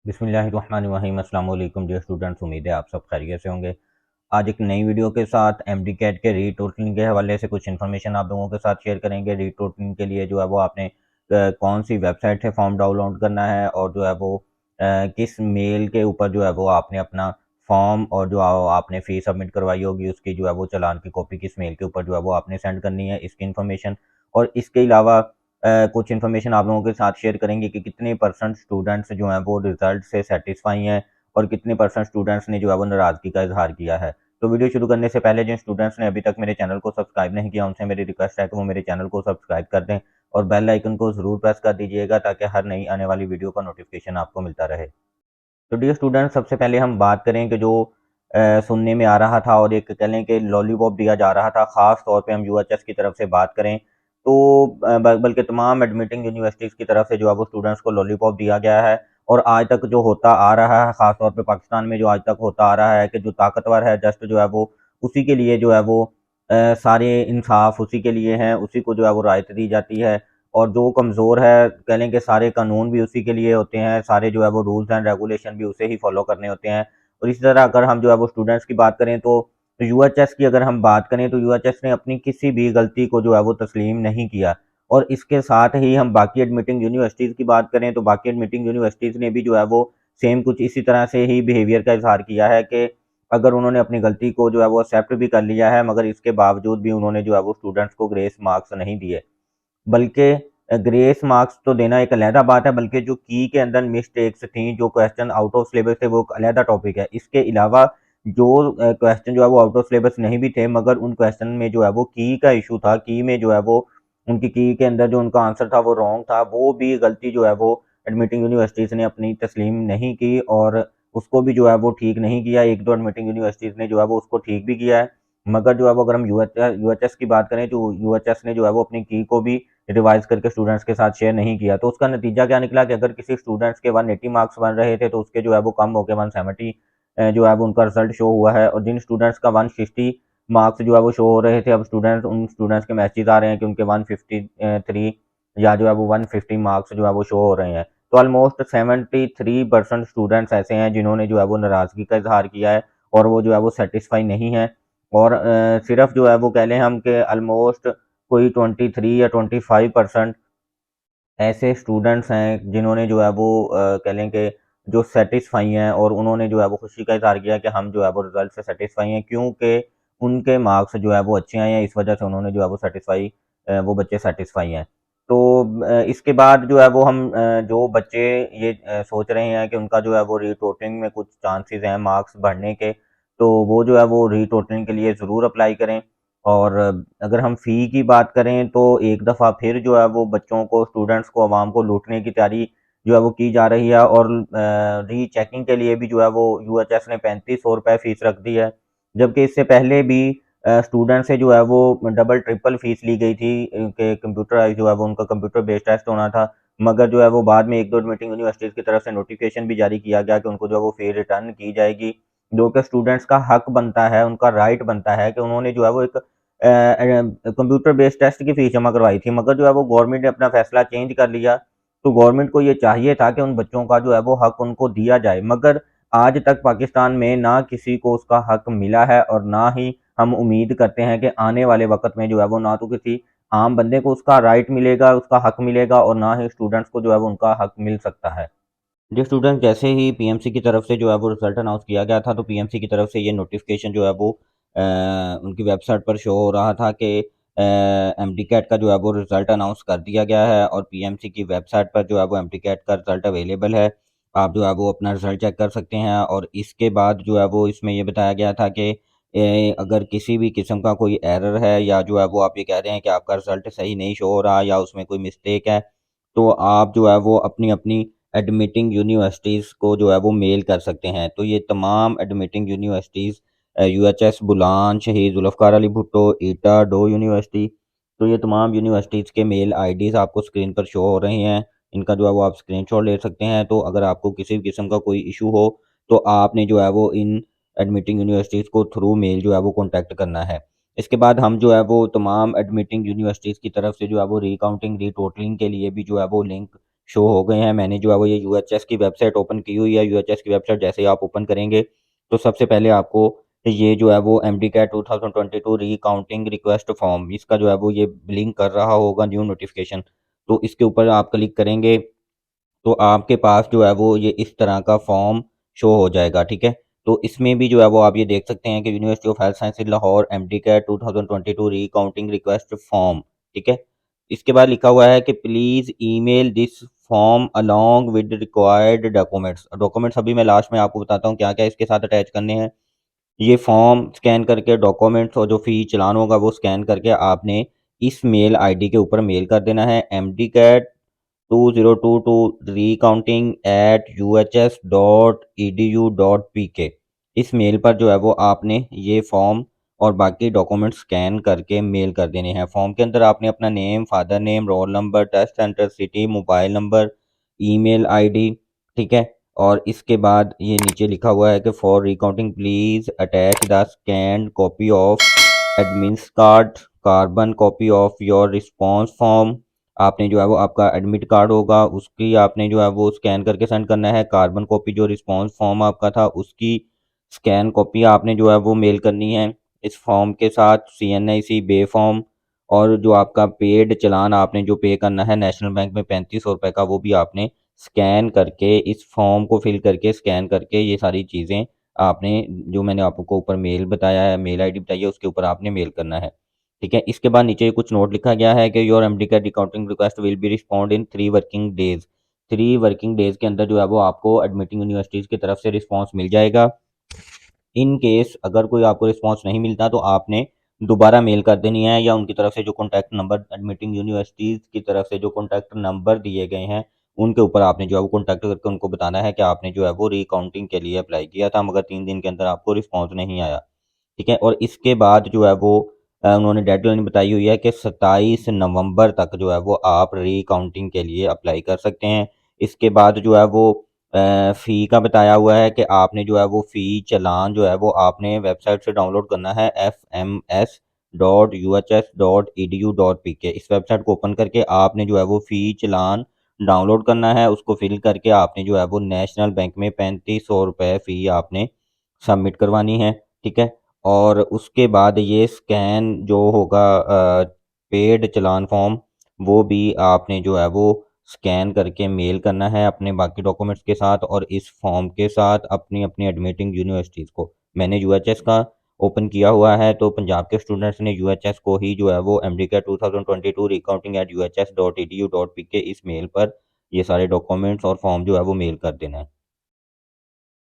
बिस्मिल्लाहिर्रहमानिर्रहीम अस्सलाम वालेकुम डियर स्टूडेंट्स, उम्मीद है आप सब खैरियत से होंगे। आज एक नई वीडियो के साथ एमडी कैट के रीटोटलिंग के हवाले से कुछ इन्फॉर्मेशन आप लोगों के साथ शेयर करेंगे। रीटोटलिंग के लिए जो है वो आपने कौन सी वेबसाइट से फॉर्म डाउनलोड करना है और जो है वो किस मेल के ऊपर जो है वो आपने अपना फॉर्म और जो आपने फ़ीस सबमिट करवाई होगी उसकी जो है वो चालान की कॉपी किस मेल के ऊपर जो है वो आपने सेंड करनी है, इसकी इन्फॉर्मेशन। और इसके अलावा कुछ इन्फॉर्मेशन आप लोगों के साथ शेयर करेंगे कि कितने परसेंट स्टूडेंट्स जो हैं वो रिजल्ट से सेटिस्फाई हैं और कितने परसेंट स्टूडेंट्स ने जो है वो नाराज़गी का इजहार किया है। तो वीडियो शुरू करने से पहले जिन स्टूडेंट्स ने अभी तक मेरे चैनल को सब्सक्राइब नहीं किया उनसे मेरी रिक्वेस्ट है कि वो मेरे चैनल को सब्सक्राइब कर दें और बेल आइकन को ज़रूर प्रेस कर दीजिएगा ताकि हर नई आने वाली वीडियो का नोटिफिकेशन आपको मिलता रहे। तो डियर स्टूडेंट, सबसे पहले हम बात करें कि जो सुनने में आ रहा था और एक कह लें कि लॉलीपॉप दिया जा रहा था, ख़ास तौर पे हम यूएचएस की तरफ से बात करें तो बल्कि तमाम एडमिटिंग यूनिवर्सिटीज़ की तरफ से जो है वो स्टूडेंट्स को लॉलीपॉप दिया गया है। और आज तक जो होता आ रहा है, ख़ास तौर पे पाकिस्तान में जो आज तक होता आ रहा है कि जो ताकतवर है जस्ट जो है वो उसी के लिए जो है वो सारे इंसाफ उसी के लिए हैं, उसी को जो है वो रायत दी जाती है। और जो कमज़ोर है कह लें कि सारे कानून भी उसी के लिए होते हैं, सारे जो है वो रूल्स एंड रेगुलेशन भी उसे ही फॉलो करने होते हैं। और इसी तरह अगर हम जो है वो स्टूडेंट्स की बात करें तो यूएचएस की अगर हम बात करें तो यूएचएस ने अपनी किसी भी गलती को जो है वो तस्लीम नहीं किया। और इसके साथ ही हम बाकी एडमिटिंग यूनिवर्सिटीज़ की बात करें तो बाकी एडमिटिंग यूनिवर्सिटीज़ ने भी जो है वो सेम कुछ इसी तरह से ही बिहेवियर का इज़हार किया है कि अगर उन्होंने अपनी गलती को जो है वो एक्सेप्ट भी कर लिया है मगर इसके बावजूद भी उन्होंने जो है वो स्टूडेंट्स को ग्रेस मार्क्स नहीं दिए। बल्कि ग्रेस मार्क्स तो देना एक अलहदा बात है, बल्कि जो की के अंदर मिस्टेक्स थी, जो क्वेश्चन आउट ऑफ सिलेबस थे, वो एक अलहदा टॉपिक है। इसके अलावा जो क्वेश्चन जो है वो आउट ऑफ सिलेबस नहीं भी थे, मगर उन क्वेश्चन में जो है वो की का इशू था। की में जो है वो उनकी की के अंदर जो उनका आंसर था वो रॉन्ग था। वो भी गलती जो है वो एडमिटिंग यूनिवर्सिटीज़ ने अपनी तस्लीम नहीं की और उसको भी जो है वो ठीक नहीं किया। 1-2 एडमिटिंग यूनिवर्सिटीज़ ने जो है वो उसको ठीक भी किया है। मगर जो है वो अगर हम यूएचएस की बात करें तो यूएचएस ने जो है वो अपनी की को भी रिवाइज़ करके स्टूडेंट्स के साथ शेयर नहीं किया। तो उसका नतीजा क्या निकला कि अगर किसी स्टूडेंट्स के 180 मार्क्स बन रहे थे तो उसके जो है वो कम होके 170 जो है वो उनका रिज़ल्ट शो हुआ है। और जिन स्टूडेंट्स का 160 मार्क्स जो है वो शो हो रहे थे, अब उन स्टूडेंट्स के मैसेज आ रहे हैं कि उनके 153 या जो है वो 150 मार्क्स जो है वो शो हो रहे हैं। तो ऑलमोस्ट 73% स्टूडेंट्स ऐसे हैं जिन्होंने जो है वो नाराज़गी का इज़हार किया है और वो जो है वो सैटिस्फाई नहीं है। और सिर्फ़ जो है वो कह लें हम कि ऑलमोस्ट कोई 23 या 25% ऐसे स्टूडेंट्स हैं जिन्होंने जो है वो कह लें कि जो सैटिस्फाई हैं और उन्होंने जो है वो खुशी का इज़हार किया कि हम जो है वो रिज़ल्ट से सैटिस्फाई हैं, क्योंकि उनके मार्क्स जो है वो अच्छे आए हैं, इस वजह से उन्होंने जो है वो वो बच्चे सैटिस्फाई हैं। तो इसके बाद जो है वो हम जो बच्चे ये सोच रहे हैं कि उनका जो है वो रीटोटलिंग में कुछ चांसेस हैं मार्क्स बढ़ने के, तो वो जो है वो रीटोटलिंग के लिए ज़रूर अप्लाई करें। और अगर हम फ़ी की बात करें तो एक दफ़ा फिर जो है वो बच्चों को, स्टूडेंट्स को, आवाम को लूटने की तैयारी जो है वो की जा रही है। और रीचेकिंग के लिए भी जो है वो यूएचएस ने ₹3500 फ़ीस रख दी है। जबकि इससे पहले भी स्टूडेंट से जो है वो डबल ट्रिपल फ़ीस ली गई थी कि कंप्यूटराइज़ जो है वो उनका कंप्यूटर बेस्ड टेस्ट होना था। मगर जो है वो बाद में 1-2 एडमिटिंग यूनिवर्सिटीज़ की तरफ से नोटिफ़िकेशन भी जारी किया गया कि उनको जो है वो फ़ी रिटर्न की जाएगी। जो कि स्टूडेंट्स का हक बनता है, उनका राइट बनता है कि उन्होंने जो है वो एक कंप्यूटर बेस्ड टेस्ट की फ़ीस जमा करवाई थी, मगर जो है वो गवर्नमेंट ने अपना फ़ैसला चेंज कर लिया। तो गवर्नमेंट को ये चाहिए था कि उन बच्चों का जो है वो हक उनको दिया जाए, मगर आज तक पाकिस्तान में ना किसी को उसका हक मिला है और ना ही हम उम्मीद करते हैं कि आने वाले वक़्त में जो है वो ना तो किसी आम बंदे को उसका राइट मिलेगा, उसका हक मिलेगा और ना ही स्टूडेंट्स को जो है वो उनका हक मिल सकता है। जी स्टूडेंट, जैसे ही पीएमसी की तरफ से जो है वो रिजल्ट अनाउंस किया गया था तो पीएमसी की तरफ से ये नोटिफिकेशन जो है वो उनकी वेबसाइट पर शो हो रहा था कि एमडी कैट का जो है वो रिजल्ट अनाउंस कर दिया गया है और पीएमसी की वेबसाइट पर जो है वो एमडी कैट का रिजल्ट अवेलेबल है। आप जो है वो अपना रिजल्ट चेक कर सकते हैं। और इसके बाद जो है वो इसमें ये बताया गया था कि अगर किसी भी किस्म का कोई एरर है या जो है वो आप ये कह रहे हैं कि आपका रिजल्ट सही नहीं शो हो रहा या उसमें कोई मिस्टेक है, तो आप जो है वो अपनी एडमिटिंग यूनिवर्सिटीज़ को जो है वो मेल कर सकते हैं। तो ये तमाम एडमिटिंग यूनिवर्सिटीज़ यूएचएस बुलान, शहीद जुल्फ़िकार अली भुट्टो, ईटा, डो यूनिवर्सिटी, तो ये तमाम यूनिवर्सिटीज़ के मेल आईडीज़ आपको स्क्रीन पर शो हो रही हैं। इनका जो है वो आप स्क्रीनशॉट ले सकते हैं। तो अगर आपको किसी भी किस्म का कोई इश्यू हो, तो आपने जो है वो इन एडमिटिंग यूनिवर्सिटीज़ को थ्रू मेल जो है वो कॉन्टैक्ट करना है। इसके बाद हम जो है वो तमाम एडमिटिंग यूनिवर्सिटीज़ की तरफ से जो है वो रीकाउंटिंग, रीटोटलिंग के लिए भी जो है वो लिंक शो हो गए हैं। मैंने जो है वो ये यूएचएस की वेबसाइट ओपन की हुई है। यूएचएस की वेबसाइट जैसे ही आप ओपन करेंगे तो सबसे पहले आपको ये जो है वो MD CAT 2022 recounting request form, इसका जो है वो ये ब्लिंक कर रहा होगा न्यू नोटिफिकेशन। तो इसके ऊपर आप क्लिक करेंगे तो आपके पास जो है वो ये इस तरह का फॉर्म शो हो जाएगा, ठीक है। तो इसमें भी जो है वो आप ये देख सकते हैं कि university of health science Lahore MD CAT 2022 recounting request form, ठीक है। इसके बाद लिखा हुआ है कि please email this form along with required documents. Documents अभी मैं लास्ट में आपको बताता हूँ क्या क्या इसके साथ अटैच करने हैं। ये फॉर्म स्कैन करके डॉक्यूमेंट्स और जो फी चालान होगा वो स्कैन करके आपने इस मेल आईडी के ऊपर मेल कर देना है, mdcat2022 recounting@uhs.edu.pk। इस मेल पर जो है वो आपने ये फॉर्म और बाकी डॉक्यूमेंट स्कैन करके मेल कर देने हैं। फॉर्म के अंदर आपने अपना name, father name, roll number, test centre, city, mobile number, email ID, ठीक है। और इसके बाद ये नीचे लिखा हुआ है कि for recounting please attach the scanned copy of admins card, carbon copy of your response form. आपने जो है वो आपका एडमिट कार्ड होगा उसकी आपने जो है वो स्कैन करके सेंड करना है। कार्बन कॉपी जो रिस्पॉन्स फॉर्म आपका था उसकी स्कैन कॉपी आपने जो है वो मेल करनी है इस फॉर्म के साथ। CNIC बे फॉर्म और जो आपका पेड चलान आपने जो पे करना है नेशनल बैंक में 3500 रुपये का, वो भी आपने स्कैन करके इस फॉर्म को फिल करके स्कैन करके ये सारी चीज़ें आपने जो मैंने आपको ऊपर मेल बताया है, मेल आईडी बताई है, उसके ऊपर आपने मेल करना है, ठीक है। इसके बाद नीचे कुछ नोट लिखा गया है कि your MD CAT accounting request will be respond in 3 working days. 3 working days के अंदर जो है वो आपको एडमिटिंग यूनिवर्सिटीज़ की तरफ से रिस्पॉन्स मिल जाएगा। इन केस अगर कोई आपको रिस्पॉन्स नहीं मिलता तो आपने दोबारा मेल कर देनी है, या उनकी तरफ से जो कॉन्टैक्ट नंबर एडमिटिंग यूनिवर्सिटीज़ की तरफ से जो कॉन्टैक्ट नंबर दिए गए हैं उनके ऊपर आपने जो है वो कॉन्टैक्ट करके उनको बताना है कि आपने जो है वो रिकाउंटिंग के लिए अप्लाई किया था मगर 3 दिन के अंदर आपको रिस्पॉन्स नहीं आया, ठीक है। और इसके बाद जो है वो उन्होंने डेडलाइन बताई हुई है कि 27 नवंबर तक जो है वो आप रीकाउंटिंग के लिए अप्लाई कर सकते हैं। इसके बाद जो है वो फ़ी का बताया हुआ है कि आपने जो है वो फ़ी चालान जो है वो आपने वेबसाइट से डाउनलोड करना है fms.uhs.edu.pk। इस वेबसाइट को ओपन करके आपने जो है वो फ़ी चालान डाउनलोड करना है, उसको फिल करके आपने जो है वो नेशनल बैंक में 3500 रुपये फ़ी आपने सबमिट करवानी है, ठीक है। और उसके बाद ये स्कैन जो होगा पेड चालान फॉर्म वो भी आपने जो है वो स्कैन करके मेल करना है अपने बाकी डॉक्यूमेंट्स के साथ और इस फॉर्म के साथ अपनी अपनी एडमिटिंग यूनिवर्सिटीज़ को। मैंने यूएचएस का ओपन किया हुआ है तो पंजाब के स्टूडेंट्स ने यूएचएस को ही जो है वो एमडीके 2022 recounting@uhs.edu.pk इस मेल पर ये सारे डॉक्यूमेंट्स और फॉर्म जो है वो मेल कर देना है।